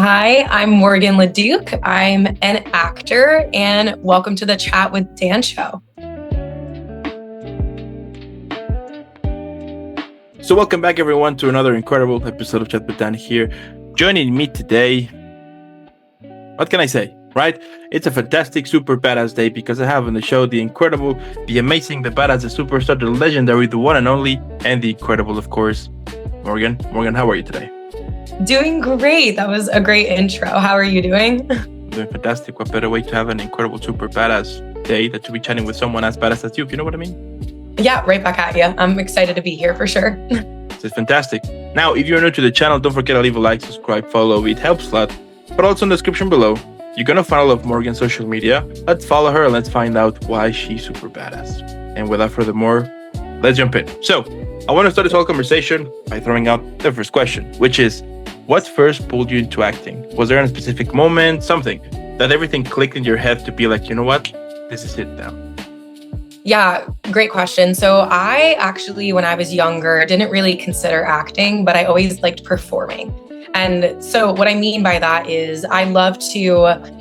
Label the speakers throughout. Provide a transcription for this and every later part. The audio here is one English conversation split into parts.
Speaker 1: Hi, I'm Morgan LaDuke. I'm an actor, and welcome to the Chat with Dan show.
Speaker 2: So welcome back, everyone, to another incredible episode of Chat with Dan here. Joining me today, what can I say, right? It's a fantastic, super badass day because I have on the show the incredible, the amazing, the badass, the superstar, the legendary, the one and only, and the incredible, of course, Morgan. Morgan, how are you today?
Speaker 1: Doing great. That was a great intro. How are you doing?
Speaker 2: Doing fantastic. What better way to have an incredible, super badass day than to be chatting with someone as badass as you, if you know what I mean?
Speaker 1: Yeah, right back at you. I'm excited to be here for sure.
Speaker 2: It's fantastic. Now, if you're new to the channel, don't forget to leave a like, subscribe, follow. It helps a lot. But also in the description below, you're going to find all of Morgan's social media. Let's follow her and let's find out why she's super badass. And without further more, let's jump in. So, I want to start this whole conversation by throwing out the first question, which is, what first pulled you into acting? Was there a specific moment, something that everything clicked in your head to be like, you know what, this is it now?
Speaker 1: Yeah, great question. So I actually, when I was younger, didn't really consider acting, but I always liked performing. And so what I mean by that is I love to,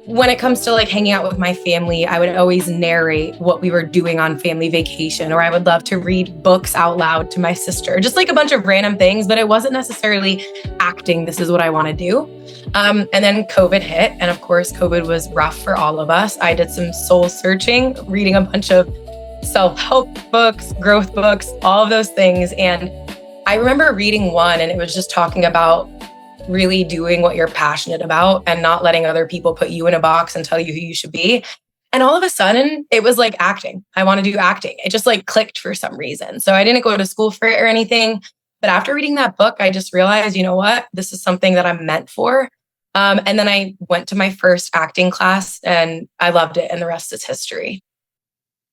Speaker 1: when it comes to like hanging out with my family, I would always narrate what we were doing on family vacation, or I would love to read books out loud to my sister, just like a bunch of random things, but it wasn't necessarily acting. This is what I want to do. And then COVID hit. And of course, COVID was rough for all of us. I did some soul searching, reading a bunch of self-help books, growth books, all of those things. And I remember reading one, and it was just talking about really doing what you're passionate about and not letting other people put you in a box and tell you who you should be. And all of a sudden, it was like acting. I want to do acting. It just like clicked for some reason. So I didn't go to school for it or anything. But after reading that book, I just realized, you know what, this is something that I'm meant for. And then I went to my first acting class and I loved it. And the rest is history.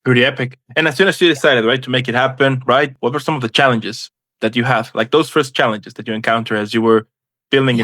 Speaker 2: Pretty epic. And as soon as you decided, right, to make it happen, right, what were some of the challenges that you have? Like those first challenges that you encounter as you were building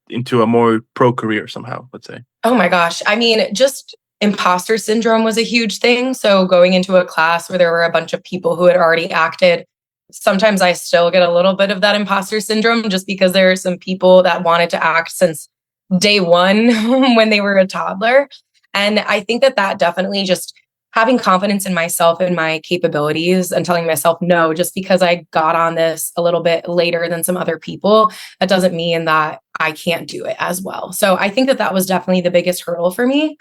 Speaker 2: into a more pro career somehow, let's say?
Speaker 1: Oh my gosh. I mean, just imposter syndrome was a huge thing. So going into a class where there were a bunch of people who had already acted, sometimes I still get a little bit of that imposter syndrome just because there are some people that wanted to act since day one when they were a toddler. And I think that definitely just having confidence in myself and my capabilities and telling myself no, just because I got on this a little bit later than some other people, that doesn't mean that I can't do it as well. So I think that was definitely the biggest hurdle for me.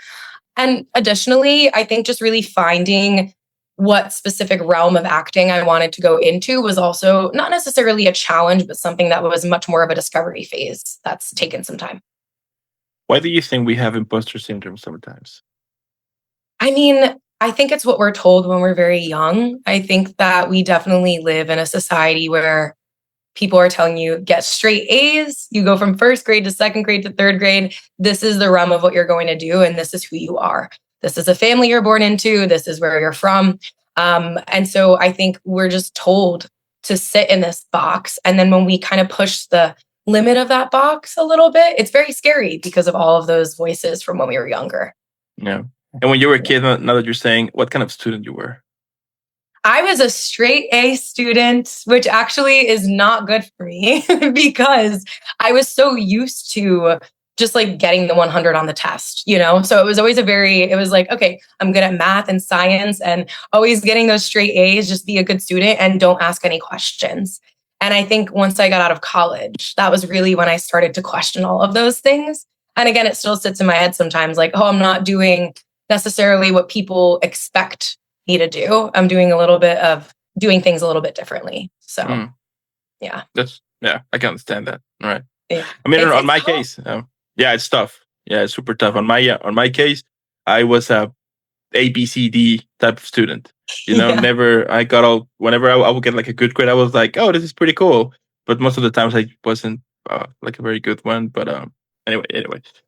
Speaker 1: And additionally, I think just really finding what specific realm of acting I wanted to go into was also not necessarily a challenge, but something that was much more of a discovery phase that's taken some time.
Speaker 2: Why do you think we have imposter syndrome sometimes?
Speaker 1: I mean, I think it's what we're told when we're very young. I think that we definitely live in a society where people are telling you, get straight A's, you go from first grade to second grade to third grade. This is the realm of what you're going to do, and this is who you are. This is a family you're born into. This is where you're from. And so I think we're just told to sit in this box. And then when we kind of push the limit of that box a little bit, it's very scary because of all of those voices from when we were younger.
Speaker 2: Yeah. And when you were a kid, now that you're saying, what kind of student you were?
Speaker 1: I was a straight A student, which actually is not good for me because I was so used to just like getting the 100 on the test, you know? So it was always it was like, okay, I'm good at math and science and always getting those straight A's, just be a good student and don't ask any questions. And I think once I got out of college, that was really when I started to question all of those things. And again, it still sits in my head sometimes like, oh, I'm not doing necessarily what people expect me to do. I'm doing things a little bit differently. So, yeah.
Speaker 2: I can understand that. All right.
Speaker 1: Yeah.
Speaker 2: I mean, on my case, it's tough. Yeah, it's super tough. On my case, I was a ABCD type of student. You know, whenever I would get like a good grade, I was like, oh, this is pretty cool. But most of the times I wasn't like a very good one. But Anyway,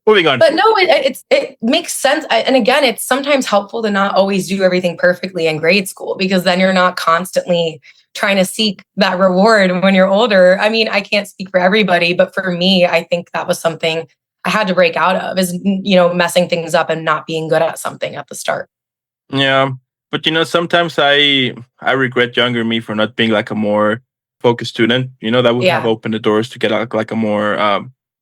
Speaker 2: moving on.
Speaker 1: But no, it makes sense. And again, it's sometimes helpful to not always do everything perfectly in grade school because then you're not constantly trying to seek that reward when you're older. I mean, I can't speak for everybody, but for me, I think that was something I had to break out of is, messing things up and not being good at something at the start.
Speaker 2: Yeah. But, sometimes I regret younger me for not being like a more focused student, that would have opened the doors to get like a more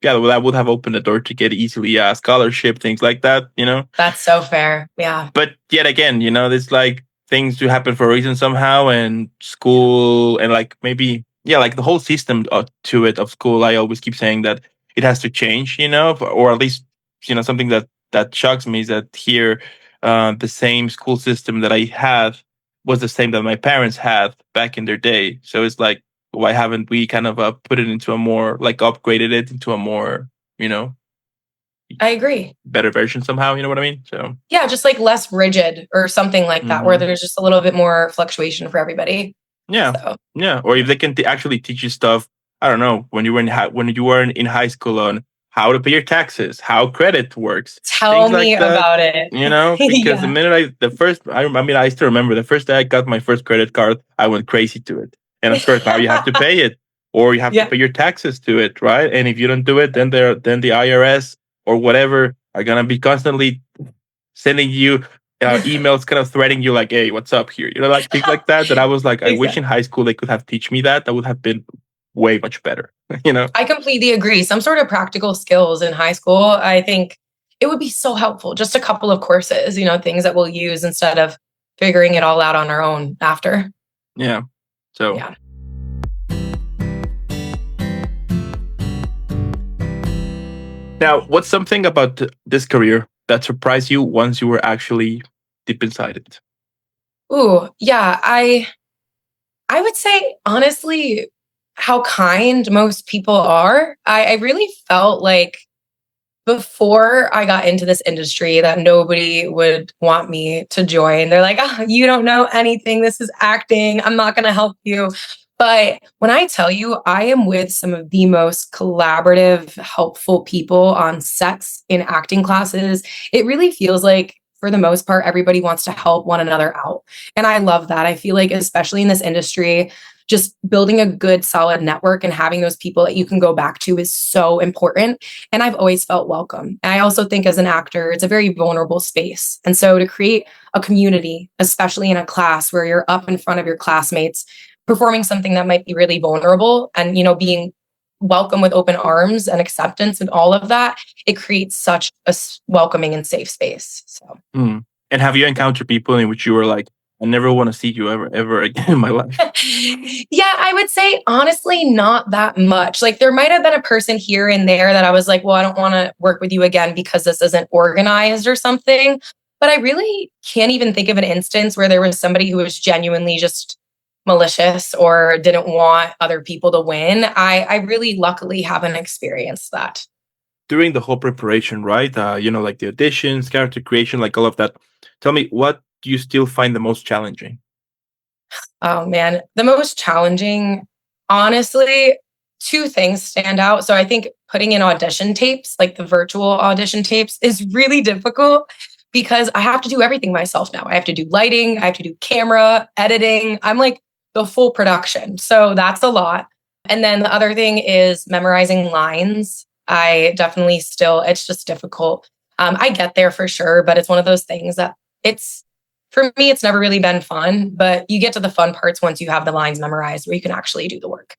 Speaker 2: yeah, well, that would have opened the door to get easily a scholarship, things like that, you know.
Speaker 1: That's so fair. Yeah.
Speaker 2: But yet again, you know, there's like things do happen for a reason somehow, and school and like maybe yeah, like the whole system to it of school. I always keep saying that it has to change, you know, or at least you know something that shocks me is that here, the same school system that I had was the same that my parents had back in their day. So it's like, why haven't we kind of put it into a more like upgraded it into a more you know
Speaker 1: I agree.
Speaker 2: better version somehow? You know what I mean? So.
Speaker 1: Yeah, just like less rigid or something like that, where
Speaker 2: Mhm.
Speaker 1: there's just a little bit more fluctuation for everybody.
Speaker 2: Yeah,
Speaker 1: So
Speaker 2: yeah. Or if they can actually teach you stuff, I don't know, when you were when you were in high school on how to pay your taxes, how credit works,
Speaker 1: tell
Speaker 2: things
Speaker 1: me
Speaker 2: like that.
Speaker 1: about it.
Speaker 2: You know, because the
Speaker 1: Yeah.
Speaker 2: minute I mean, I still remember the first day I got my first credit card, I went crazy to it. And of course, now you have to pay it, or you have to
Speaker 1: Yeah.
Speaker 2: pay your taxes to it, right? And if you don't do it, then the IRS or whatever are gonna be constantly sending you emails kind of threatening you like, hey, what's up here? You know, like things like that. That I was like, I wish in
Speaker 1: Exactly.
Speaker 2: high school they could have teach me that. That would have been way much better. You know?
Speaker 1: I completely agree. Some sort of practical skills in high school, I think it would be so helpful. Just a couple of courses, things that we'll use instead of figuring it all out on our own after.
Speaker 2: Yeah. So
Speaker 1: Yeah.
Speaker 2: now, what's something about this career that surprised you once you were actually deep inside it?
Speaker 1: Ooh, yeah. I would say honestly, how kind most people are. I really felt like before I got into this industry that nobody would want me to join. They're like, oh, you don't know anything. This is acting. I'm not going to help you. But when I tell you, I am with some of the most collaborative, helpful people on sets in acting classes. It really feels like, for the most part, everybody wants to help one another out. And I love that. I feel like, especially in this industry, just building a good, solid network and having those people that you can go back to is so important. And I've always felt welcome. And I also think as an actor, it's a very vulnerable space. And so to create a community, especially in a class where you're up in front of your classmates, performing something that might be really vulnerable and, being welcome with open arms and acceptance and all of that, it creates such a welcoming and safe space. So.
Speaker 2: Mm. And have you encountered people in which you were like, I never want to see you ever again in my life?
Speaker 1: Yeah, I would say honestly, not that much. Like there might have been a person here and there that I was like, well, I don't want to work with you again because this isn't organized or something. But I really can't even think of an instance where there was somebody who was genuinely just malicious or didn't want other people to win. I really luckily haven't experienced that.
Speaker 2: During the whole preparation, right? Like the auditions, character creation, like all of that. Tell me, what do you still find the most challenging?
Speaker 1: Oh man, the most challenging, honestly, two things stand out. So I think putting in audition tapes, like the virtual audition tapes, is really difficult because I have to do everything myself now. I have to do lighting, I have to do camera, editing. I'm like the full production. So that's a lot. And then the other thing is memorizing lines. I definitely still, it's just difficult. I get there for sure, but it's one of those things that it's for me, it's never really been fun, but you get to the fun parts once you have the lines memorized where you can actually do the work.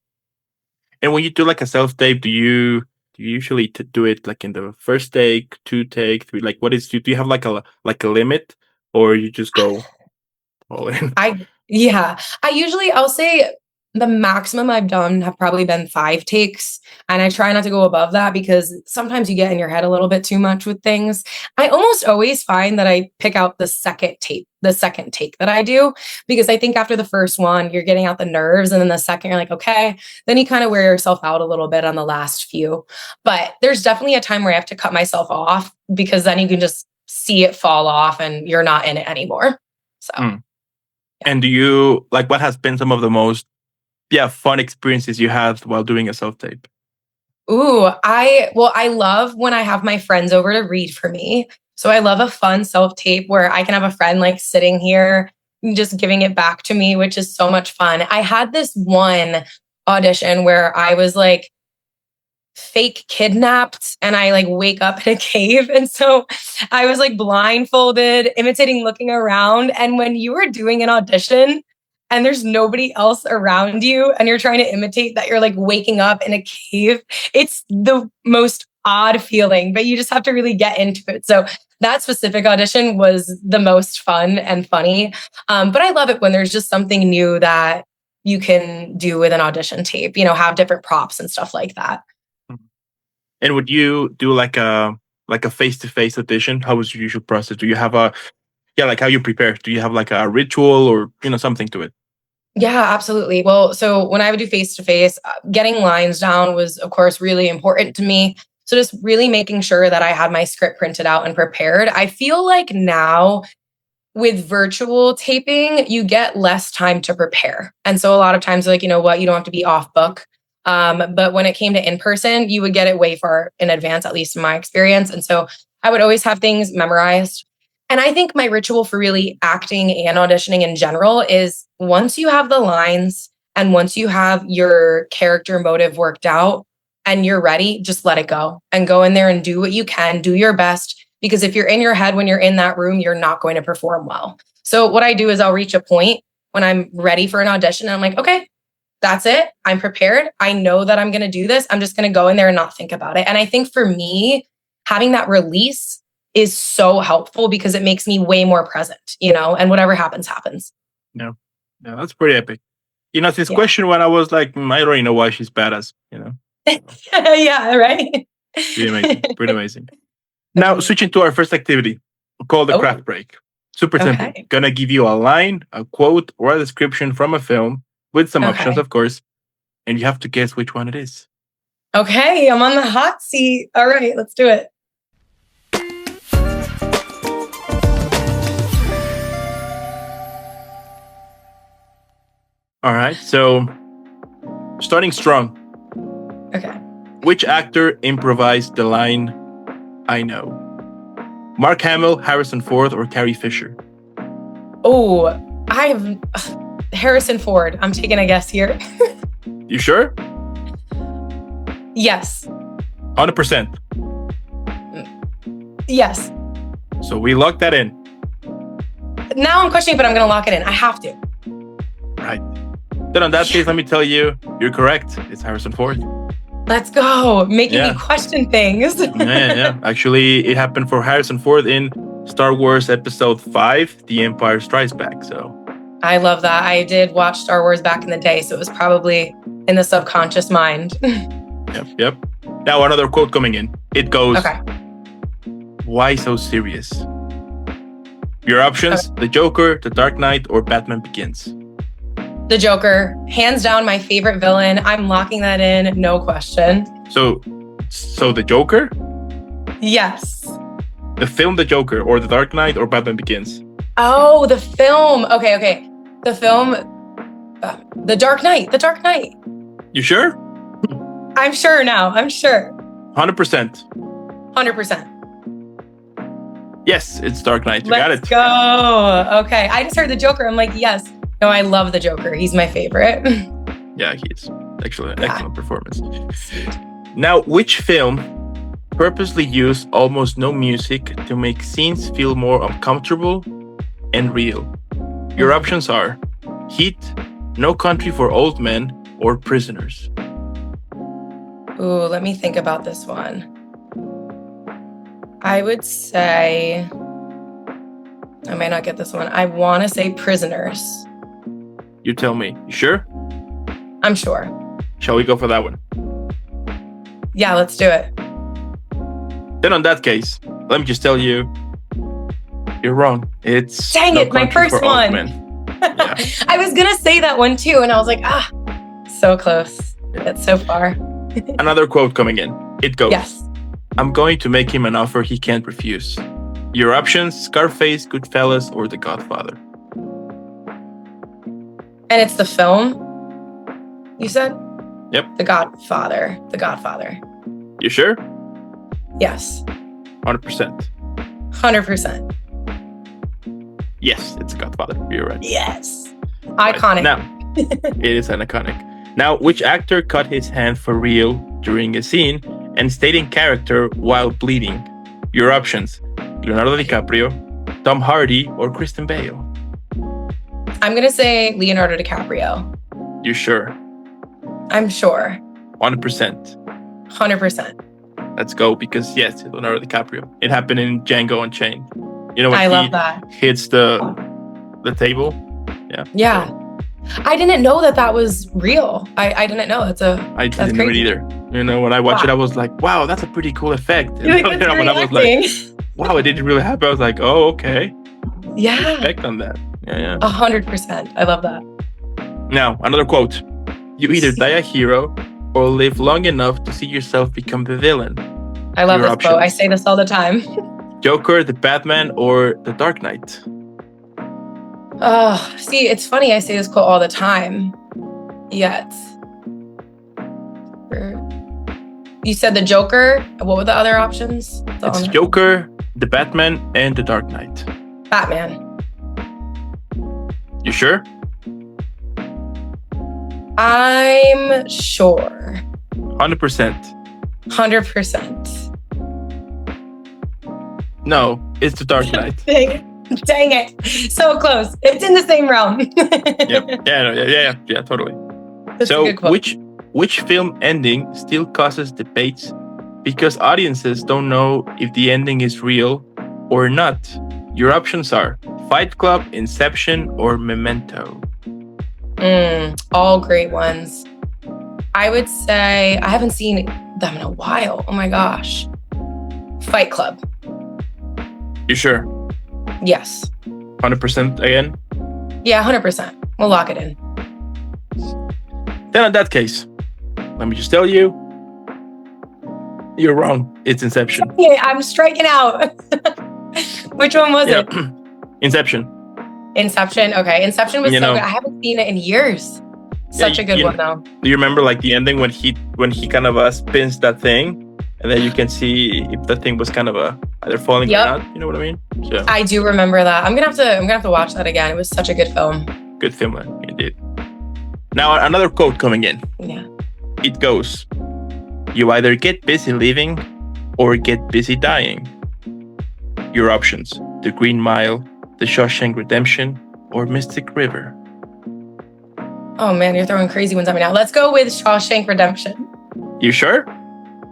Speaker 2: And when you do like a self tape, do you usually do it like in the first take, two take, three? Like, what is do you have like a limit, or you just go all in?
Speaker 1: Yeah, I'll say the maximum I've done have probably been 5 takes. And I try not to go above that because sometimes you get in your head a little bit too much with things. I almost always find that I pick out the second take that I do, because I think after the first one, you're getting out the nerves. And then the second, you're like, okay, then you kind of wear yourself out a little bit on the last few. But there's definitely a time where I have to cut myself off because then you can just see it fall off and you're not in it anymore. So.
Speaker 2: Mm.
Speaker 1: Yeah.
Speaker 2: And do you like what has been some of the most fun experiences you had while doing a self tape?
Speaker 1: Ooh, I love when I have my friends over to read for me. So I love a fun self tape where I can have a friend like sitting here and just giving it back to me, which is so much fun. I had this one audition where I was like fake kidnapped and I like wake up in a cave. And so I was like blindfolded, imitating looking around. And when you were doing an audition and there's nobody else around you and you're trying to imitate that you're like waking up in a cave. It's the most odd feeling, but you just have to really get into it. So that specific audition was the most fun and funny. But I love it when there's just something new that you can do with an audition tape, have different props and stuff like that.
Speaker 2: And would you do like a face-to-face audition? How was your usual process? Do you have like how you prepare? Do you have like a ritual or something to it?
Speaker 1: Yeah, absolutely. Well, so when I would do face-to-face, getting lines down was, of course, really important to me. So just really making sure that I had my script printed out and prepared. I feel like now with virtual taping, you get less time to prepare. And so a lot of times, like, you know what, you don't have to be off book. But when it came to in person, you would get it way far in advance, at least in my experience. And so I would always have things memorized. And I think my ritual for really acting and auditioning in general is once you have the lines and once you have your character motive worked out and you're ready, just let it go and go in there and do what you can, do your best. Because if you're in your head when you're in that room, you're not going to perform well. So what I do is I'll reach a point when I'm ready for an audition and I'm like, okay, that's it. I'm prepared. I know that I'm going to do this. I'm just going to go in there and not think about it. And I think for me, having that release is so helpful because it makes me way more present, and whatever happens, happens.
Speaker 2: Yeah, that's pretty epic. This question when I was like, I already know why she's badass,
Speaker 1: Yeah, right.
Speaker 2: Pretty amazing. Now, switching to our first activity called the craft break. Super simple. Gonna give you a line, a quote, or a description from a film with some options, of course, and you have to guess which one it is.
Speaker 1: Okay, I'm on the hot seat. All right, let's do it.
Speaker 2: All right, so starting strong.
Speaker 1: Okay.
Speaker 2: Which actor improvised the line, I know? Mark Hamill, Harrison Ford, or Carrie Fisher?
Speaker 1: Oh, Harrison Ford. I'm taking a guess here.
Speaker 2: You sure?
Speaker 1: Yes.
Speaker 2: 100%.
Speaker 1: Yes.
Speaker 2: So we lock that in.
Speaker 1: Now I'm questioning, but I'm going to lock it in. I have to.
Speaker 2: Right. Then on that case, let me tell you, you're correct. It's Harrison Ford.
Speaker 1: Let's go. Making me question things.
Speaker 2: Yeah. Actually, it happened for Harrison Ford in Star Wars Episode 5, The Empire Strikes Back. So
Speaker 1: I love that. I did watch Star Wars back in the day, so it was probably in the subconscious mind.
Speaker 2: Yep. Now another quote coming in. It goes,
Speaker 1: okay.
Speaker 2: Why so serious? Your options, The Joker, The Dark Knight, or Batman Begins.
Speaker 1: The Joker, hands down my favorite villain. I'm locking that in, no question.
Speaker 2: So The Joker?
Speaker 1: Yes.
Speaker 2: The film The Joker, or The Dark Knight, or Batman Begins?
Speaker 1: Oh, the film. Okay. The film, The Dark Knight. The Dark Knight.
Speaker 2: You sure?
Speaker 1: I'm sure now. I'm sure.
Speaker 2: 100%.
Speaker 1: 100%.
Speaker 2: Yes, it's Dark Knight. You got it.
Speaker 1: Let's go. Okay. I just heard The Joker. I'm like, yes. No, I love The Joker. He's my favorite.
Speaker 2: Yeah, he is. Excellent performance. Now, which film purposely used almost no music to make scenes feel more uncomfortable and real? Your options are Heat, No Country for Old Men, or Prisoners.
Speaker 1: Ooh, let me think about this one. I would say, I might not get this one. I want to say Prisoners.
Speaker 2: You tell me. You sure?
Speaker 1: I'm sure.
Speaker 2: Shall we go for that one?
Speaker 1: Yeah, let's do it.
Speaker 2: Then on that case, let me just tell you, you're wrong. It's
Speaker 1: Dang it, my first one. Yeah. I was going to say that one too, and I was like, so close. That's so far.
Speaker 2: Another quote coming in. It goes,
Speaker 1: yes.
Speaker 2: I'm going to make him an offer he can't refuse. Your options, Scarface, Goodfellas, or The Godfather.
Speaker 1: And it's the film, you said?
Speaker 2: Yep.
Speaker 1: The Godfather. The Godfather.
Speaker 2: You sure?
Speaker 1: Yes.
Speaker 2: 100%.
Speaker 1: 100%.
Speaker 2: Yes, it's The Godfather. You're right.
Speaker 1: Yes. Iconic. Right.
Speaker 2: Now, it is an iconic. Now, which actor cut his hand for real during a scene and stayed in character while bleeding? Your options, Leonardo DiCaprio, Tom Hardy, or Kristen Bale.
Speaker 1: I'm going to say Leonardo DiCaprio.
Speaker 2: You sure?
Speaker 1: I'm sure.
Speaker 2: 100%.
Speaker 1: 100%.
Speaker 2: Let's go, because yes, Leonardo DiCaprio. It happened in Django Unchained. You know when
Speaker 1: I
Speaker 2: he
Speaker 1: love that.
Speaker 2: hits the table? Yeah.
Speaker 1: Yeah. I didn't know that was real. I didn't know.
Speaker 2: I
Speaker 1: that's
Speaker 2: didn't know it
Speaker 1: crazy.
Speaker 2: either. You know, when I watched it, I was like, wow, that's a pretty cool effect. And
Speaker 1: You're like,
Speaker 2: when I was like, wow, it didn't really happen, I was like, oh, okay.
Speaker 1: Yeah.
Speaker 2: Effect on that. Yeah.
Speaker 1: 100%. I love that.
Speaker 2: Now, another quote. You either die a hero or live long enough to see yourself become the villain.
Speaker 1: I love
Speaker 2: Your
Speaker 1: this quote. I say this all the time.
Speaker 2: Joker, the Batman, or the Dark Knight?
Speaker 1: Oh, see, it's funny. I say this quote all the time. Yet. You said the Joker. What were the other options?
Speaker 2: It's Joker, the Batman, and the Dark Knight.
Speaker 1: Batman.
Speaker 2: You sure?
Speaker 1: I'm sure.
Speaker 2: 100%.
Speaker 1: 100%.
Speaker 2: No, it's the Dark Knight.
Speaker 1: Dang it. So close. It's in the same realm.
Speaker 2: Yep. Yeah, totally.
Speaker 1: That's
Speaker 2: so
Speaker 1: a good quote.
Speaker 2: which film ending still causes debates because audiences don't know if the ending is real or not? Your options are Fight Club, Inception, or Memento.
Speaker 1: All great ones. I would say I haven't seen them in a while. Oh my gosh. Fight Club.
Speaker 2: You sure?
Speaker 1: Yes.
Speaker 2: 100% again?
Speaker 1: Yeah, 100%. We'll lock it in.
Speaker 2: Then in that case, let me just tell you, you're wrong. It's Inception.
Speaker 1: Yeah, I'm striking out. Which one was it?
Speaker 2: Inception.
Speaker 1: Inception. Okay. Inception was so good. I haven't seen it in years. Such a good one though.
Speaker 2: Do you remember like the ending when he kind of spins that thing? And then you can see if the thing was kind of either falling or not. You know what I mean? So,
Speaker 1: I do remember that. I'm gonna have to watch that again. It was such a good film.
Speaker 2: Good film, indeed. Now another quote coming in.
Speaker 1: Yeah.
Speaker 2: It goes, you either get busy living or get busy dying. Your options: The Green Mile, The Shawshank Redemption, or Mystic River.
Speaker 1: Oh man, you're throwing crazy ones at me now. Let's go with Shawshank Redemption.
Speaker 2: You sure?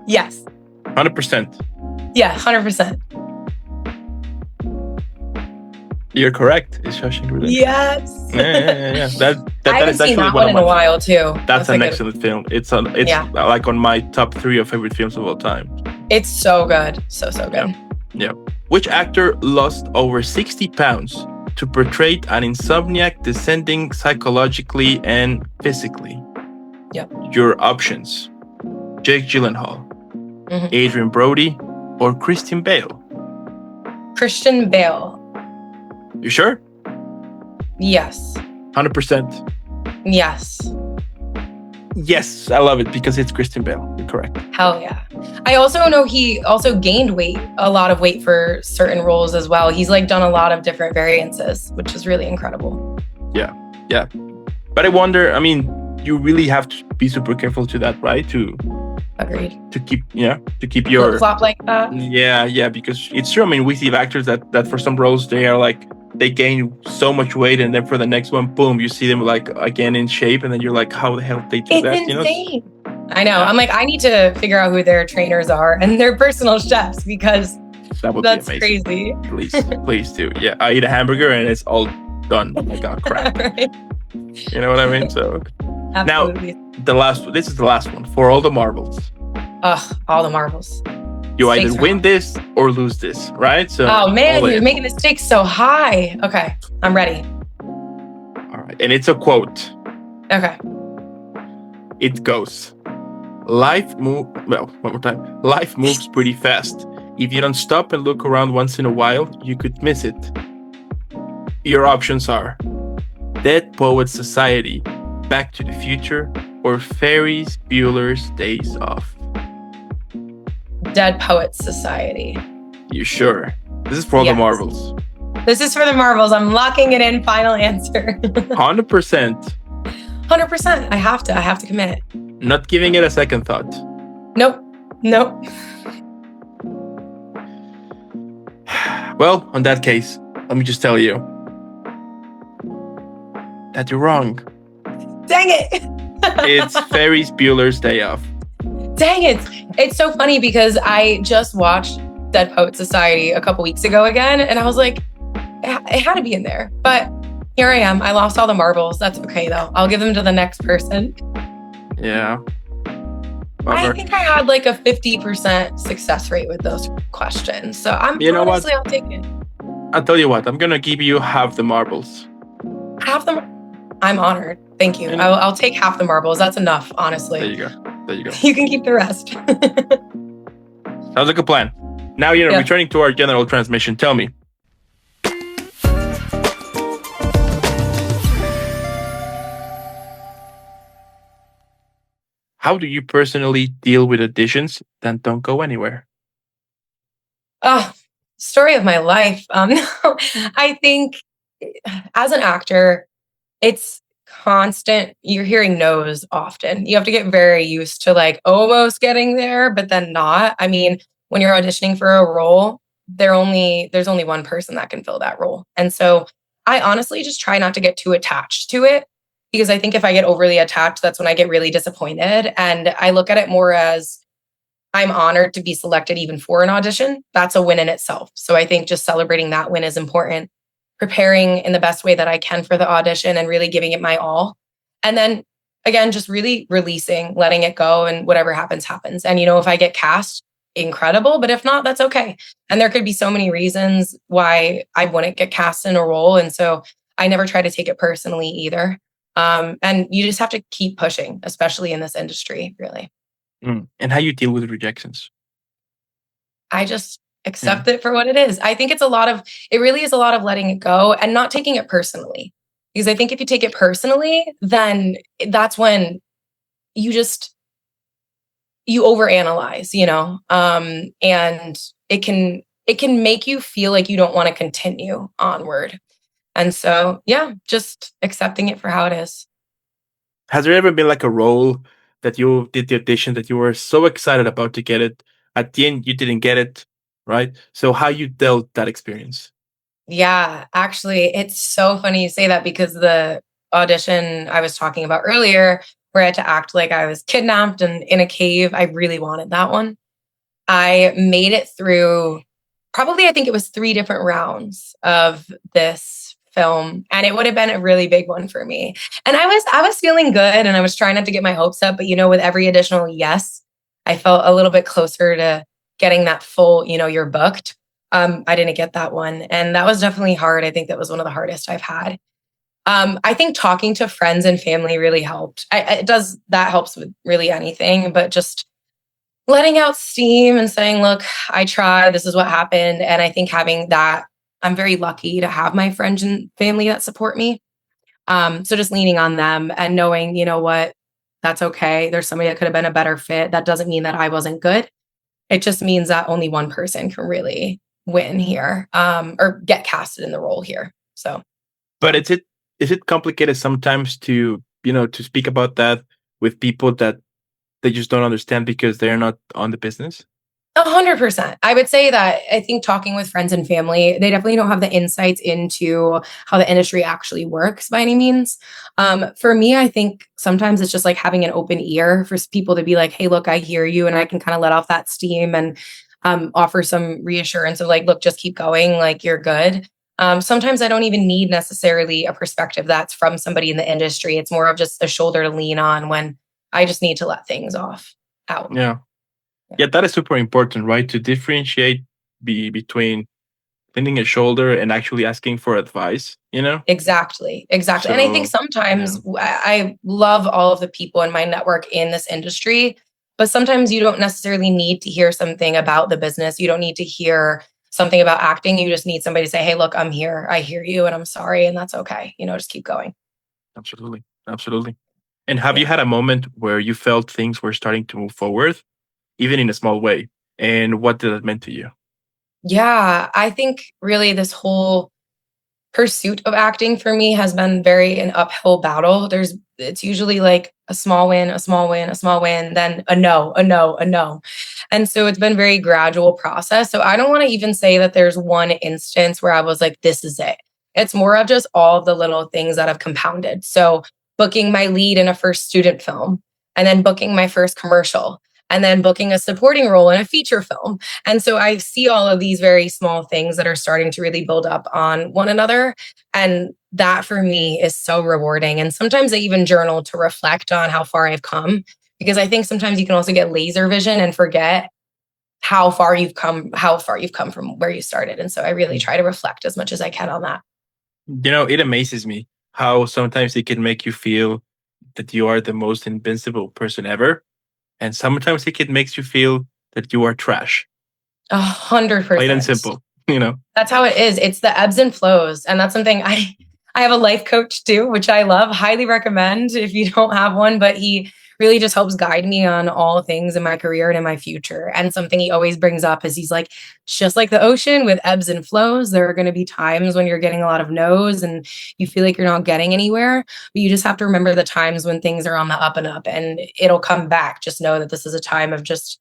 Speaker 1: Yes.
Speaker 2: 100%.
Speaker 1: Yeah, 100%.
Speaker 2: You're correct. It's Shawshank Redemption.
Speaker 1: Yes.
Speaker 2: Yeah. That
Speaker 1: I haven't
Speaker 2: is
Speaker 1: seen
Speaker 2: actually
Speaker 1: that
Speaker 2: one
Speaker 1: in a while too.
Speaker 2: That's an excellent film. It's like on my top 3 of favorite films of all time.
Speaker 1: It's so good. So good.
Speaker 2: Yeah. Which actor lost over 60 pounds to portray an insomniac descending psychologically and physically?
Speaker 1: Yep.
Speaker 2: Your options: Jake Gyllenhaal, Adrian Brody, or Christian Bale?
Speaker 1: Christian Bale.
Speaker 2: You sure?
Speaker 1: Yes.
Speaker 2: 100%.
Speaker 1: Yes.
Speaker 2: Yes, I love it because it's Christian Bale. You're correct.
Speaker 1: Hell yeah. I also know he also gained a lot of weight for certain roles as well. He's like done a lot of different variances, which is really incredible.
Speaker 2: Yeah. But I wonder, I mean, you really have to be super careful to that, right?
Speaker 1: Agreed.
Speaker 2: To keep your
Speaker 1: flop like that.
Speaker 2: Yeah, because it's true. I mean, we see actors that for some roles they gain so much weight, and then for the next one, boom, you see them like again in shape, and then you're like, how the hell did they do that?
Speaker 1: Insane. I know. I'm like, I need to figure out who their trainers are and their personal chefs because that's crazy.
Speaker 2: Please do. Yeah, I eat a hamburger and it's all done. Oh my god, crap. Right. You know what I mean? So
Speaker 1: absolutely.
Speaker 2: Now this is the last one for all the marbles.
Speaker 1: Ugh, all the marbles.
Speaker 2: You either win this or lose this, right? So
Speaker 1: oh man, you're making the stakes so high. Okay, I'm ready.
Speaker 2: All right, and it's a quote.
Speaker 1: Okay.
Speaker 2: It goes, one more time. Life moves pretty fast. If you don't stop and look around once in a while, you could miss it. Your options are Dead Poets Society, Back to the Future, or Ferris Bueller's Days Off.
Speaker 1: Dead Poets Society.
Speaker 2: You sure? This is for all the marbles.
Speaker 1: This is for the marbles. I'm locking it in. Final answer.
Speaker 2: 100%.
Speaker 1: 100%. I have to commit.
Speaker 2: Not giving it a second thought.
Speaker 1: Nope.
Speaker 2: Well, on that case, let me just tell you. that you're wrong.
Speaker 1: Dang it.
Speaker 2: It's Ferris Bueller's Day Off.
Speaker 1: Dang it. It's so funny because I just watched Dead Poet Society a couple weeks ago again, and I was like, it had to be in there. But here I am. I lost all the marbles. That's okay, though. I'll give them to the next person.
Speaker 2: Yeah.
Speaker 1: I think I had like a 50% success rate with those questions. So I'll take it.
Speaker 2: I'll tell you what, I'm going to give you half the marbles.
Speaker 1: Half them? I'm honored. Thank you. I'll take half the marbles. That's enough, honestly.
Speaker 2: There you go.
Speaker 1: You can keep the rest.
Speaker 2: Sounds like a plan. Now, returning to our general transmission, tell me. How do you personally deal with auditions that don't go anywhere?
Speaker 1: Oh, story of my life. I think as an actor, it's constant. You're hearing no's often. You have to get very used to like almost getting there, but then not. I mean, when you're auditioning for a role, there's only one person that can fill that role. And so I honestly just try not to get too attached to it, because I think if I get overly attached, that's when I get really disappointed. And I look at it more as I'm honored to be selected even for an audition. That's a win in itself. So I think just celebrating that win is important, preparing in the best way that I can for the audition and really giving it my all. And then again, just really releasing, letting it go, and whatever happens, happens. And, if I get cast, incredible, but if not, that's okay. And there could be so many reasons why I wouldn't get cast in a role. And so I never try to take it personally either. And you just have to keep pushing, especially in this industry, really.
Speaker 2: And how you deal with rejections?
Speaker 1: I just accept it for what it is. I think it really is a lot of letting it go and not taking it personally. Because I think if you take it personally, then that's when you overanalyze, and it can make you feel like you don't want to continue onward. And so, just accepting it for how it is.
Speaker 2: Has there ever been like a role that you did the audition that you were so excited about to get it? At the end, you didn't get it, right? So how you dealt that experience?
Speaker 1: Yeah, actually, it's so funny you say that, because the audition I was talking about earlier, where I had to act like I was kidnapped and in a cave, I really wanted that one. I made it through probably, I think it was 3 different rounds of this film, and it would have been a really big one for me. And I was feeling good, and I was trying not to get my hopes up, but with every additional yes, I felt a little bit closer to getting that full, you're booked. I didn't get that one, and that was definitely hard. I think that was one of the hardest I've had. I think talking to friends and family really helped. That helps with really anything, but just letting out steam and saying, look, I tried, this is what happened. And I think having that, I'm very lucky to have my friends and family that support me. So just leaning on them and knowing, what, that's okay. There's somebody that could have been a better fit. That doesn't mean that I wasn't good. It just means that only one person can really win here, or get casted in the role here. So,
Speaker 2: but is it complicated sometimes to speak about that with people that they just don't understand because they're not on the business?
Speaker 1: 100%. I would say that I think talking with friends and family, they definitely don't have the insights into how the industry actually works by any means. For me, I think sometimes it's just like having an open ear for people to be like, hey, look, I hear you. And I can kind of let off that steam and offer some reassurance of like, look, just keep going. Like, you're good. Sometimes I don't even need necessarily a perspective that's from somebody in the industry. It's more of just a shoulder to lean on when I just need to let things out.
Speaker 2: Yeah, that is super important, right? To differentiate between leaning a shoulder and actually asking for advice,
Speaker 1: Exactly. So, and I think sometimes I love all of the people in my network in this industry, but sometimes you don't necessarily need to hear something about the business. You don't need to hear something about acting. You just need somebody to say, hey, look, I'm here. I hear you and I'm sorry. And that's okay. Just keep going.
Speaker 2: Absolutely. And have you had a moment where you felt things were starting to move forward, even in a small way? And what did that mean to you?
Speaker 1: Yeah, I think really this whole pursuit of acting for me has been very an uphill battle. It's usually like a small win, a small win, a small win, then a no, a no, a no. And so it's been a very gradual process. So I don't want to even say that there's one instance where I was like, this is it. It's more of just all of the little things that have compounded. So booking my lead in a first student film, and then booking my first commercial, and then booking a supporting role in a feature film. And so I see all of these very small things that are starting to really build up on one another. And that for me is so rewarding. And sometimes I even journal to reflect on how far I've come, because I think sometimes you can also get laser vision and forget how far you've come from where you started. And so I really try to reflect as much as I can on that.
Speaker 2: It amazes me how sometimes it can make you feel that you are the most invincible person ever. And sometimes it can makes you feel that you are trash.
Speaker 1: 100%.
Speaker 2: Plain and simple, you know?
Speaker 1: That's how it is. It's the ebbs and flows. And that's something I have a life coach too, which I love. Highly recommend if you don't have one, but he really just helps guide me on all things in my career and in my future. And something he always brings up is he's like, it's just like the ocean with ebbs and flows. There are going to be times when you're getting a lot of no's and you feel like you're not getting anywhere, but you just have to remember the times when things are on the up and up and it'll come back. Just know that this is a time of just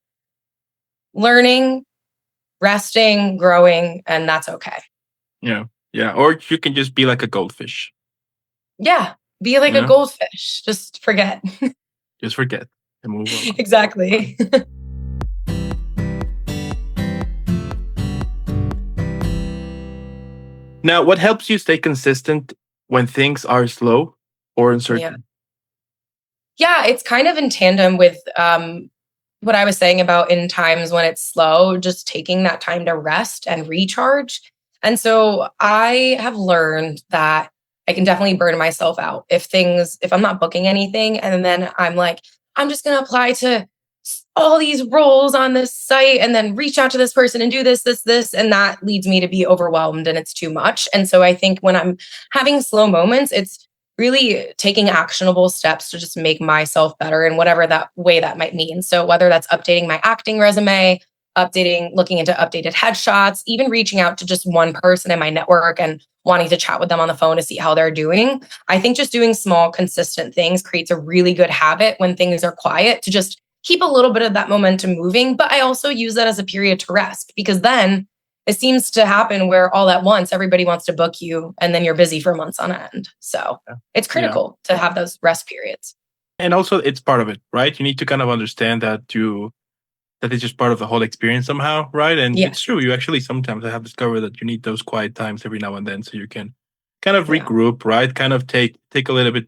Speaker 1: learning, resting, growing, and that's okay.
Speaker 2: Yeah. Yeah. Or you can just be like a goldfish.
Speaker 1: Yeah. Be like a goldfish. Just forget.
Speaker 2: Just forget and move on.
Speaker 1: Exactly.
Speaker 2: Now, what helps you stay consistent when things are slow or uncertain?
Speaker 1: Yeah, it's kind of in tandem with what I was saying about in times when it's slow, just taking that time to rest and recharge. And so I have learned that I can definitely burn myself out if I'm not booking anything and then I'm like, I'm just going to apply to all these roles on this site and then reach out to this person and do this. And that leads me to be overwhelmed and it's too much. And so I think when I'm having slow moments, it's really taking actionable steps to just make myself better in whatever that way that might mean. So whether that's updating my acting resume, looking into updated headshots, even reaching out to just one person in my network and wanting to chat with them on the phone to see how they're doing. I think just doing small, consistent things creates a really good habit when things are quiet to just keep a little bit of that momentum moving. But I also use that as a period to rest because then it seems to happen where all at once everybody wants to book you and then you're busy for months on end. So it's critical to have those rest periods.
Speaker 2: And also it's part of it, right? You need to kind of understand that it's just part of the whole experience somehow, right? And it's true. You actually sometimes I have discovered that you need those quiet times every now and then so you can kind of regroup, right? Kind of take a little bit,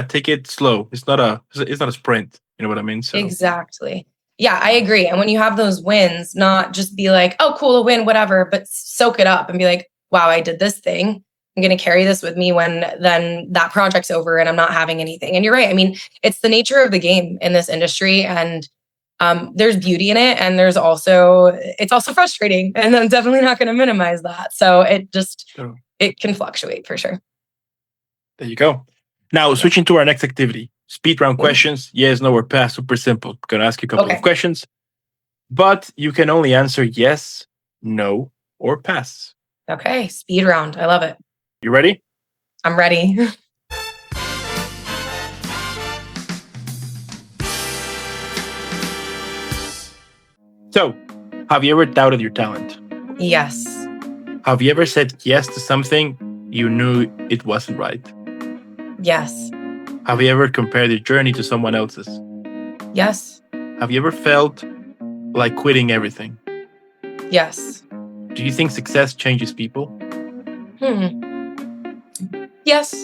Speaker 2: take it slow. It's not a sprint. You know what I mean? So
Speaker 1: exactly. Yeah, I agree. And when you have those wins, not just be like, oh, cool, a win, whatever, but soak it up and be like, wow, I did this thing. I'm going to carry this with me when then that project's over and I'm not having anything. And you're right. I mean, it's the nature of the game in this industry. And there's beauty in it. And it's also frustrating. And I'm definitely not going to minimize that. So it can fluctuate for sure.
Speaker 2: There you go. Now, switching to our next activity. Speed round questions. Yes, no, or pass. Super simple. I'm going to ask you a couple of questions, but you can only answer yes, no, or pass.
Speaker 1: Okay. Speed round. I love it.
Speaker 2: You ready?
Speaker 1: I'm ready.
Speaker 2: So, have you ever doubted your talent?
Speaker 1: Yes.
Speaker 2: Have you ever said yes to something you knew it wasn't right?
Speaker 1: Yes.
Speaker 2: Have you ever compared your journey to someone else's?
Speaker 1: Yes.
Speaker 2: Have you ever felt like quitting everything?
Speaker 1: Yes.
Speaker 2: Do you think success changes people?
Speaker 1: Yes.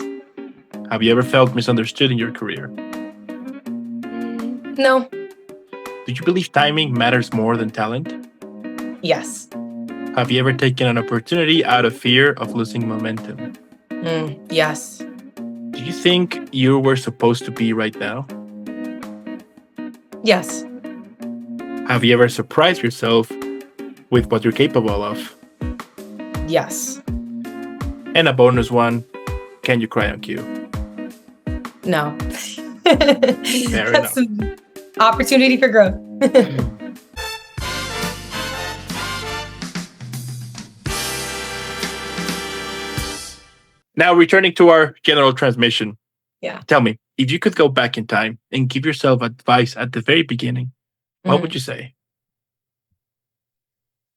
Speaker 2: Have you ever felt misunderstood in your career?
Speaker 1: No.
Speaker 2: Do you believe timing matters more than talent?
Speaker 1: Yes.
Speaker 2: Have you ever taken an opportunity out of fear of losing momentum?
Speaker 1: Yes.
Speaker 2: Do you think you were supposed to be right now?
Speaker 1: Yes.
Speaker 2: Have you ever surprised yourself with what you're capable of?
Speaker 1: Yes.
Speaker 2: And a bonus one, can you cry on cue?
Speaker 1: No.
Speaker 2: Fair enough.
Speaker 1: An opportunity for growth.
Speaker 2: Now, returning to our general transmission.
Speaker 1: Yeah.
Speaker 2: Tell me, if you could go back in time and give yourself advice at the very beginning, what would you say?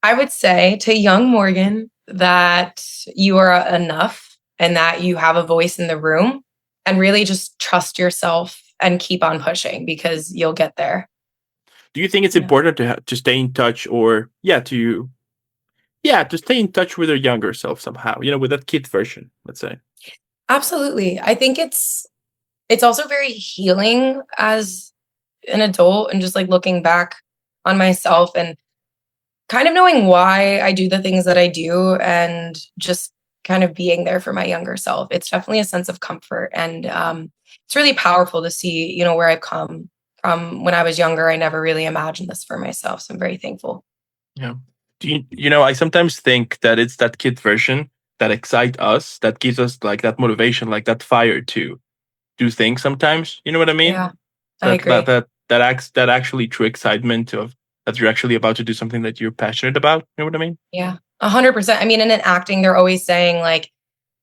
Speaker 1: I would say to young Morgan that you are enough and that you have a voice in the room, and really just trust yourself and keep on pushing because you'll get there.
Speaker 2: Do you think it's
Speaker 1: Yeah.
Speaker 2: important to stay in touch, or to stay in touch with your younger self somehow? With that kid version, let's say.
Speaker 1: Absolutely. I think it's also very healing as an adult and just like looking back on myself and kind of knowing why I do the things that I do and just kind of being there for my younger self. It's definitely a sense of comfort. And it's really powerful to see, where I've come from when I was younger. I never really imagined this for myself. So I'm very thankful.
Speaker 2: Yeah. I sometimes think that it's that kid version that excite us, that gives us like that motivation, like that fire to do things sometimes. You know what I mean?
Speaker 1: Yeah, I
Speaker 2: That that
Speaker 1: agree.
Speaker 2: that that acts that actually true excitement of that you're actually about to do something that you're passionate about. You know what I mean?
Speaker 1: Yeah, 100%. I mean, in acting, they're always saying like,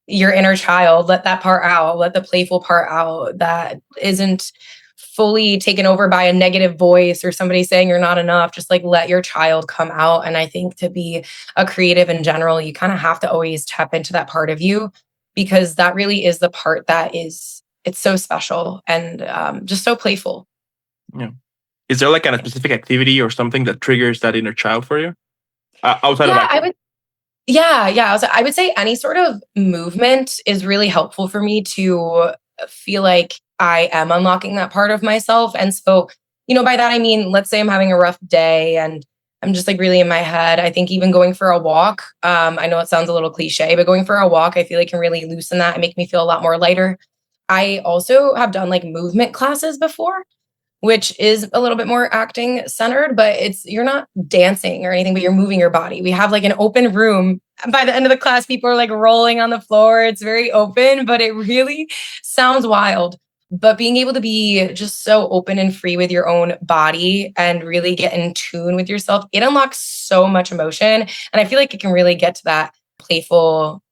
Speaker 1: your inner child, let that part out, let the playful part out that isn't fully taken over by a negative voice or somebody saying you're not enough. Just like let your child come out. And I think to be a creative in general, you kind of have to always tap into that part of you because that really is the part that it's so special and just so playful.
Speaker 2: Yeah. Is there like a
Speaker 1: Yeah.
Speaker 2: specific activity or something that triggers that inner child for you outside of
Speaker 1: Yeah, I
Speaker 2: acting?
Speaker 1: would. Yeah, yeah. I would say any sort of movement is really helpful for me to feel like I am unlocking that part of myself. And so, by that I mean, let's say I'm having a rough day and I'm just like really in my head. I think even going for a walk, I know it sounds a little cliche, but going for a walk, I feel like can really loosen that and make me feel a lot more lighter. I also have done like movement classes before which is a little bit more acting centered, but you're not dancing or anything, but you're moving your body. We have like an open room. By the end of the class, people are like rolling on the floor. It's very open, but it really sounds wild. But being able to be just so open and free with your own body and really get in tune with yourself, it unlocks so much emotion. And I feel like it can really get to that playful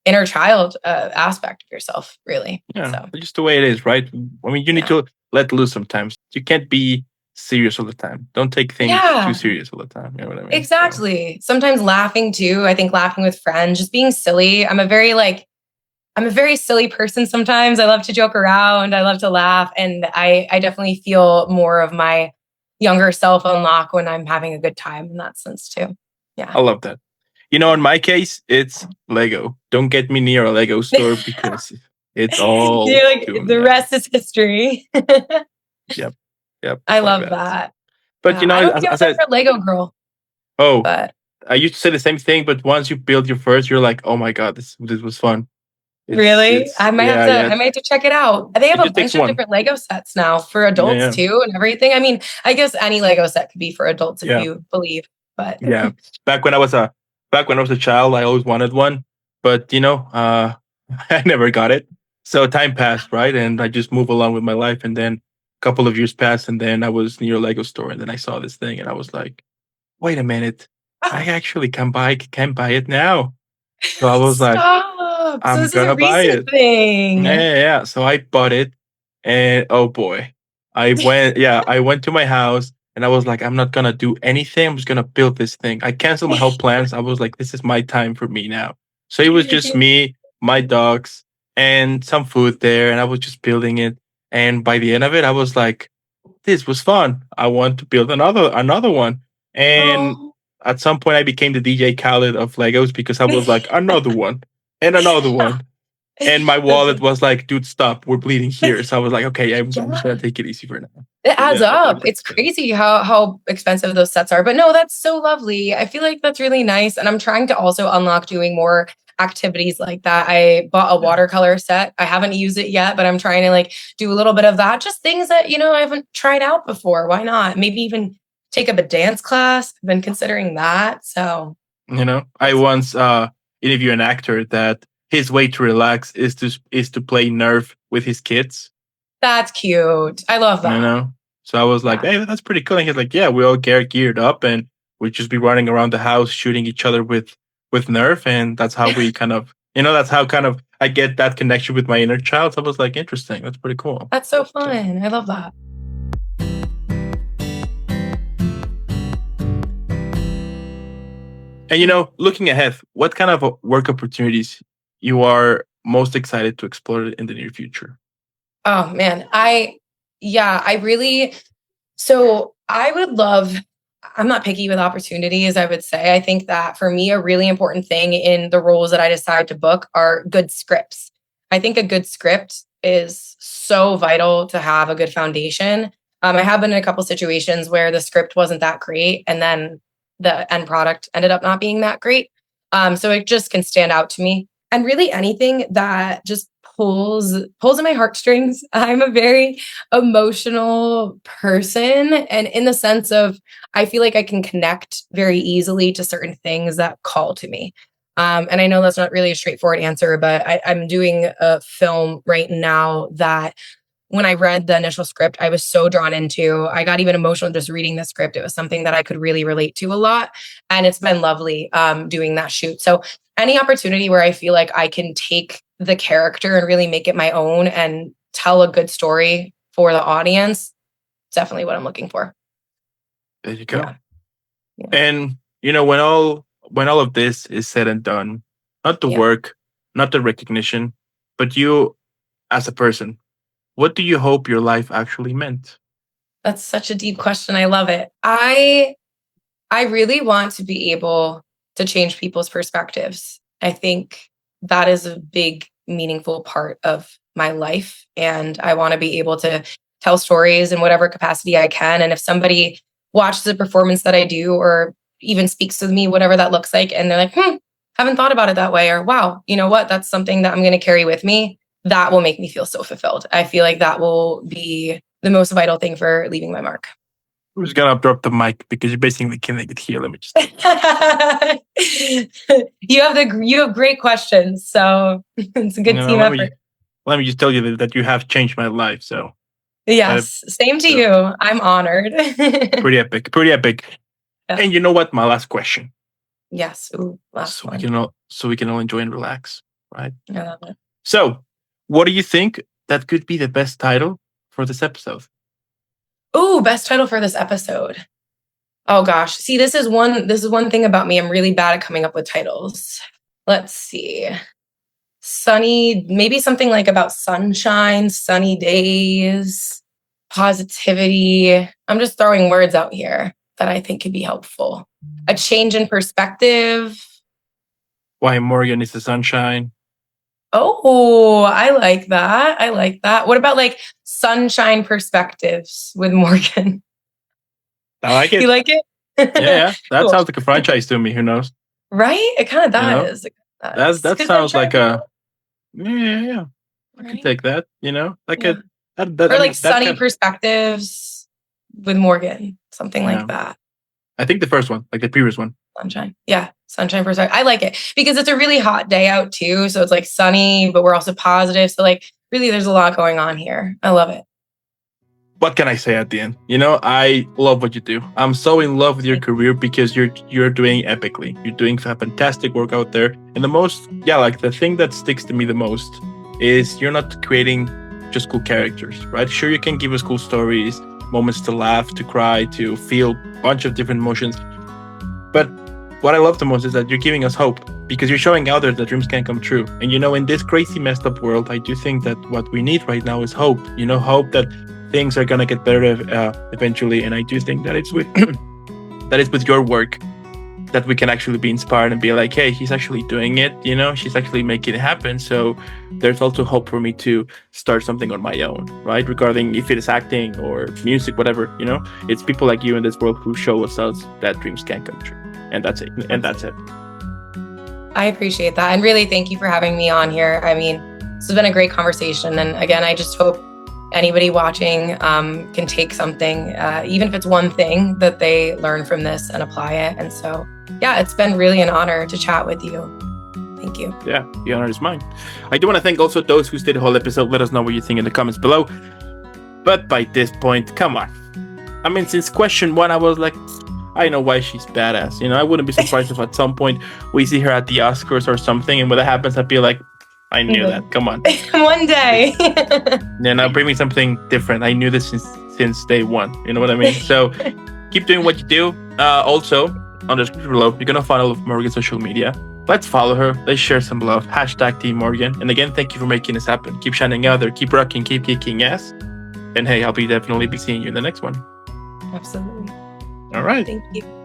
Speaker 1: inner child aspect of yourself, really.
Speaker 2: Yeah,
Speaker 1: So,
Speaker 2: just the way it is, right? I mean, you need
Speaker 1: yeah.
Speaker 2: to let loose sometimes. You can't be serious all the time. Don't take things too
Speaker 1: Yeah.
Speaker 2: serious all the time. You know what I mean? So,
Speaker 1: Exactly. Sometimes laughing too. I think laughing with friends, just being silly. I'm a very silly person sometimes. I love to joke around. I love to laugh. And I definitely feel more of my younger self unlock when I'm having a good time in that sense too. Yeah.
Speaker 2: I love that. In
Speaker 1: Yeah.
Speaker 2: my case, it's Lego. Don't get me near a Lego store because it's all
Speaker 1: You're like
Speaker 2: doom.
Speaker 1: the
Speaker 2: Yeah.
Speaker 1: rest is history.
Speaker 2: Yep. Yep.
Speaker 1: I
Speaker 2: It's like
Speaker 1: love
Speaker 2: that.
Speaker 1: that.
Speaker 2: But
Speaker 1: Yeah. I don't
Speaker 2: as
Speaker 1: think I
Speaker 2: I
Speaker 1: was
Speaker 2: said,
Speaker 1: ever a Lego girl,
Speaker 2: oh,
Speaker 1: but
Speaker 2: I used to say the same thing, but once you build your first, you're like, oh my god, this was fun.
Speaker 1: really,
Speaker 2: It's yeah, yeah.
Speaker 1: I might have to check it out. They have
Speaker 2: It
Speaker 1: a
Speaker 2: just takes
Speaker 1: bunch of
Speaker 2: one.
Speaker 1: different Lego sets now for
Speaker 2: Yeah,
Speaker 1: adults
Speaker 2: yeah,
Speaker 1: too and everything. I mean, I guess any Lego set could be for adults if
Speaker 2: yeah,
Speaker 1: you believe, but
Speaker 2: yeah. Back when I was a child, I always wanted one, but I never got it. So time passed, right, and I just moved along with my life. And then a couple of years passed, and then I was near a Lego store, and then I saw this thing, and I was like, "Wait a minute, I actually can buy it now." So I was like,
Speaker 1: stop. So
Speaker 2: "I'm
Speaker 1: this is a
Speaker 2: gonna buy
Speaker 1: recent
Speaker 2: it."
Speaker 1: thing.
Speaker 2: Yeah, yeah, yeah. So I bought it, and oh boy, I went to my house, and I was like, I'm not gonna do anything. I'm just gonna build this thing. I canceled my whole plans. I was like, this is my time for me now. So it was just me, my dogs, and some food there, and I was just building it. And by the end of it, I was like, this was fun. I want to build another one. And
Speaker 1: Oh.
Speaker 2: at some point, I became the DJ Khaled of Legos because I was like, another one and another one. And my
Speaker 1: That's
Speaker 2: wallet was like, dude, stop. We're bleeding here. So I was like, okay, I'm just going
Speaker 1: yeah.
Speaker 2: to take it easy for now.
Speaker 1: It
Speaker 2: But
Speaker 1: adds
Speaker 2: yeah,
Speaker 1: up.
Speaker 2: that's
Speaker 1: It's
Speaker 2: it.
Speaker 1: crazy how expensive those sets are. But no, that's so lovely. I feel like that's really nice. And I'm trying to also unlock doing more activities like that. I bought a
Speaker 2: Yeah.
Speaker 1: watercolor set. I haven't used it yet, but I'm trying to like do a little bit of that. Just things that, I haven't tried out before. Why not? Maybe even take up a dance class. I've been considering that. So
Speaker 2: I
Speaker 1: that's
Speaker 2: once interviewed an actor that his way to relax is to play Nerf with his kids.
Speaker 1: that's cute. I love
Speaker 2: You
Speaker 1: that.
Speaker 2: know, so I was like,
Speaker 1: Yeah.
Speaker 2: hey, that's pretty cool. And he's like, yeah, we all get geared up and we just be running around the house shooting each other with Nerf, and that's how we kind of that's how kind of I get that connection with my inner child. So I was like, interesting. That's pretty cool.
Speaker 1: That's so
Speaker 2: So,
Speaker 1: fun. I love that.
Speaker 2: and looking ahead, what kind of work opportunities you are most excited to explore it in the near future?
Speaker 1: Oh man, I really, so I would love, I'm not picky with opportunities, I would say. I think that for me, a really important thing in the roles that I decide to book are good scripts. I think a good script is so vital to have a good foundation. I have been in a couple situations where the script wasn't that great, and then the end product ended up not being that great. So it just can stand out to me. And really anything that just pulls in my heartstrings. I'm a very emotional person, and in the sense of I feel like I can connect very easily to certain things that call to me. And I know that's not really a straightforward answer, but I'm doing a film right now that when I read the initial script, I was so drawn into. I got even emotional just reading the script. It was something that I could really relate to a lot. And it's been lovely doing that shoot. So any opportunity where I feel like I can take the character and really make it my own and tell a good story for the audience, definitely what I'm looking for.
Speaker 2: There you go.
Speaker 1: Yeah. Yeah.
Speaker 2: And when all of this is said and done, not the work, not the recognition, but you as a person, what do you hope your life actually meant?
Speaker 1: That's such a deep question. I love it. I really want to be able to change people's perspectives. I think that is a big, meaningful part of my life. And I want to be able to tell stories in whatever capacity I can. And if somebody watches a performance that I do or even speaks with me, whatever that looks like, and they're like, haven't thought about it that way, or wow, you know what? That's something that I'm going to carry with me. That will make me feel so fulfilled. I feel like that will be the most vital thing for leaving my mark.
Speaker 2: I'm just gonna drop the mic because you basically can't make it here. Let me just.
Speaker 1: You have great questions, so it's a good team effort.
Speaker 2: Let me just tell you that you have changed my life. So
Speaker 1: yes, same to you. I'm honored.
Speaker 2: Pretty epic. Pretty epic. Yeah. And you know what? My last question.
Speaker 1: Yes. Ooh, last one.
Speaker 2: So we can all enjoy and relax, right?
Speaker 1: I love it.
Speaker 2: So, what do you think that could be the best title for this episode?
Speaker 1: Ooh, best title for this episode. Oh gosh. See, this is one thing about me. I'm really bad at coming up with titles. Let's see. Sunny, maybe something like about sunshine, sunny days, positivity. I'm just throwing words out here that I think could be helpful. A change in perspective.
Speaker 2: Why Morgan is the sunshine.
Speaker 1: Oh, I like that. I like that. What about like sunshine perspectives with Morgan?
Speaker 2: I like it.
Speaker 1: You like it?
Speaker 2: Yeah. That cool. Sounds like a franchise to me. Who knows?
Speaker 1: Right? It kind of does.
Speaker 2: That sounds like a yeah. I can take that. Like
Speaker 1: or like sunny perspectives with Morgan, something like that.
Speaker 2: I think the first one, like the previous one.
Speaker 1: Sunshine. Yeah. Sunshine perspective. I like it because it's a really hot day out too. So it's like sunny, but we're also positive. So like really there's a lot going on here. I love it.
Speaker 2: What can I say at the end? I love what you do. I'm so in love with your career because you're doing epically. You're doing fantastic work out there. And the thing that sticks to me the most is you're not creating just cool characters, right? Sure, you can give us cool stories, moments to laugh, to cry, to feel a bunch of different emotions. But what I love the most is that you're giving us hope because you're showing out there that dreams can come true. And in this crazy messed up world, I do think that what we need right now is hope. Hope that things are gonna get better eventually. And I do think that it's with with your work that we can actually be inspired and be like, hey, he's actually doing it. She's actually making it happen. So there's also hope for me to start something on my own, right? Regarding if it is acting or music, whatever. It's people like you in this world who show us that dreams can come true. And that's it.
Speaker 1: I appreciate that. And really, thank you for having me on here. I mean, this has been a great conversation. And again, I just hope anybody watching can take something, even if it's one thing that they learn from this and apply it. And so, yeah, it's been really an honor to chat with you. Thank you.
Speaker 2: Yeah, the honor is mine. I do want to thank also those who stayed the whole episode. Let us know what you think in the comments below. But by this point, come on. I mean, since question 1, I was like, I know why she's badass. I wouldn't be surprised if at some point we see her at the Oscars or something. And when that happens, I'd be like, I knew that. Come on.
Speaker 1: One day.
Speaker 2: Now bring me something different. I knew this since day one. You know what I mean? So keep doing what you do. Also, on the description below, you're going to follow Morgan's social media. Let's follow her. Let's share some love. Hashtag Team Morgan. And again, thank you for making this happen. Keep shining out there. Keep rocking. Keep kicking ass. And hey, I'll definitely be seeing you in the next one.
Speaker 1: Absolutely.
Speaker 2: All right.
Speaker 1: Thank you.